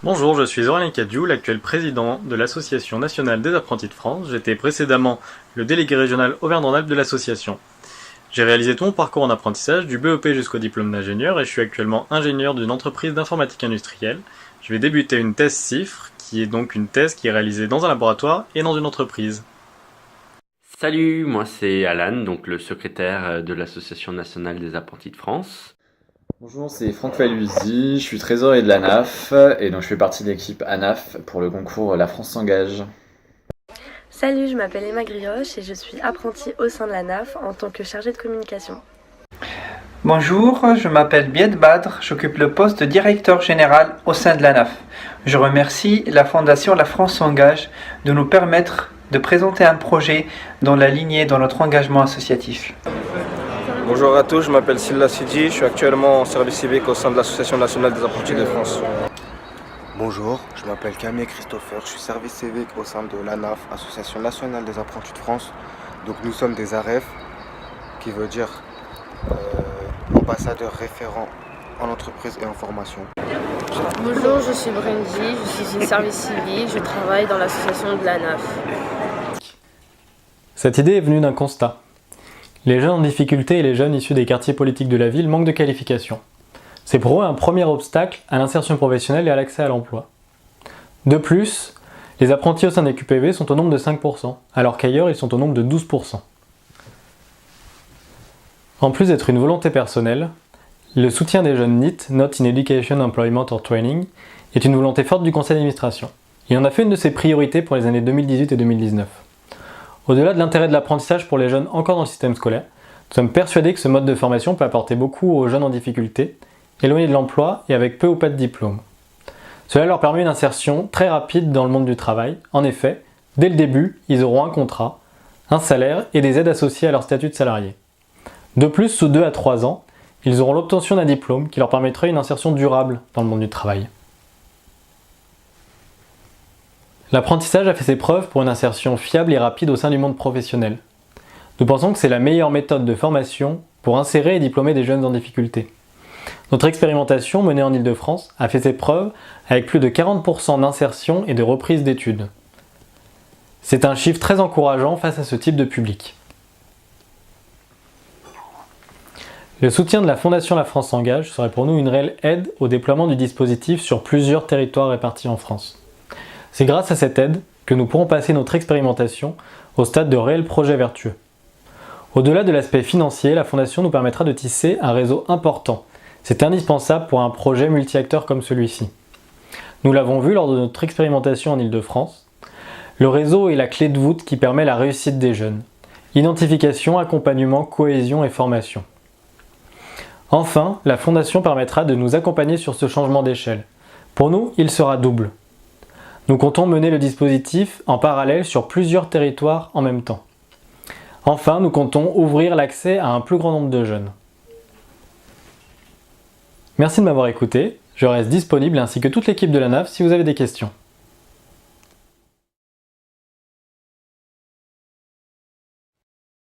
Bonjour, je suis Aurélien Cadiou, l'actuel président de l'Association nationale des apprentis de France. J'étais précédemment le délégué régional Auvergne-Rhône-Alpes de l'association. J'ai réalisé tout mon parcours en apprentissage, du BEP jusqu'au diplôme d'ingénieur, et je suis actuellement ingénieur d'une entreprise d'informatique industrielle. Je vais débuter une thèse CIFRE, qui est donc une thèse qui est réalisée dans un laboratoire et dans une entreprise. Salut, moi c'est Alan, donc le secrétaire de l'Association nationale des apprentis de France. Bonjour, c'est Franck Falusi, je suis trésorier de l'ANAF et donc je fais partie de l'équipe ANAF pour le concours La France s'engage. Salut, je m'appelle Emma Grioche et je suis apprentie au sein de l'ANAF en tant que chargée de communication. Bonjour, je m'appelle Bied Badr, j'occupe le poste de directeur général au sein de l'ANAF. Je remercie la Fondation La France s'engage de nous permettre de présenter un projet dans la lignée de notre engagement associatif. Bonjour à tous, je m'appelle Silla Sidi, je suis actuellement en service civique au sein de l'Association nationale des apprentis de France. Bonjour, je m'appelle Camille Christopher, je suis service civique au sein de l'ANAF, Association nationale des apprentis de France. Donc nous sommes des AREF, qui veut dire ambassadeurs référents en entreprise et en formation. Bonjour, je suis Brenji, je suis une service civique, je travaille dans l'association de l'ANAF. Cette idée est venue d'un constat. Les jeunes en difficulté et les jeunes issus des quartiers politiques de la ville manquent de qualifications. C'est pour eux un premier obstacle à l'insertion professionnelle et à l'accès à l'emploi. De plus, les apprentis au sein des QPV sont au nombre de 5%, alors qu'ailleurs ils sont au nombre de 12%. En plus d'être une volonté personnelle, le soutien des jeunes NEET, Not in Education, Employment or Training, est une volonté forte du conseil d'administration. Il en a fait une de ses priorités pour les années 2018 et 2019. Au-delà de l'intérêt de l'apprentissage pour les jeunes encore dans le système scolaire, nous sommes persuadés que ce mode de formation peut apporter beaucoup aux jeunes en difficulté, éloignés de l'emploi et avec peu ou pas de diplôme. Cela leur permet une insertion très rapide dans le monde du travail. En effet, dès le début, ils auront un contrat, un salaire et des aides associées à leur statut de salarié. De plus, sous 2 à 3 ans, ils auront l'obtention d'un diplôme qui leur permettrait une insertion durable dans le monde du travail. L'apprentissage a fait ses preuves pour une insertion fiable et rapide au sein du monde professionnel. Nous pensons que c'est la meilleure méthode de formation pour insérer et diplômer des jeunes en difficulté. Notre expérimentation menée en Île-de-France a fait ses preuves avec plus de 40% d'insertion et de reprise d'études. C'est un chiffre très encourageant face à ce type de public. Le soutien de la Fondation La France s'engage serait pour nous une réelle aide au déploiement du dispositif sur plusieurs territoires répartis en France. C'est grâce à cette aide que nous pourrons passer notre expérimentation au stade de réels projets vertueux. Au-delà de l'aspect financier, la Fondation nous permettra de tisser un réseau important. C'est indispensable pour un projet multi-acteurs comme celui-ci. Nous l'avons vu lors de notre expérimentation en Île-de-France. Le réseau est la clé de voûte qui permet la réussite des jeunes. Identification, accompagnement, cohésion et formation. Enfin, la Fondation permettra de nous accompagner sur ce changement d'échelle. Pour nous, il sera double. Nous comptons mener le dispositif en parallèle sur plusieurs territoires en même temps. Enfin, nous comptons ouvrir l'accès à un plus grand nombre de jeunes. Merci de m'avoir écouté, je reste disponible ainsi que toute l'équipe de l'ANAF si vous avez des questions.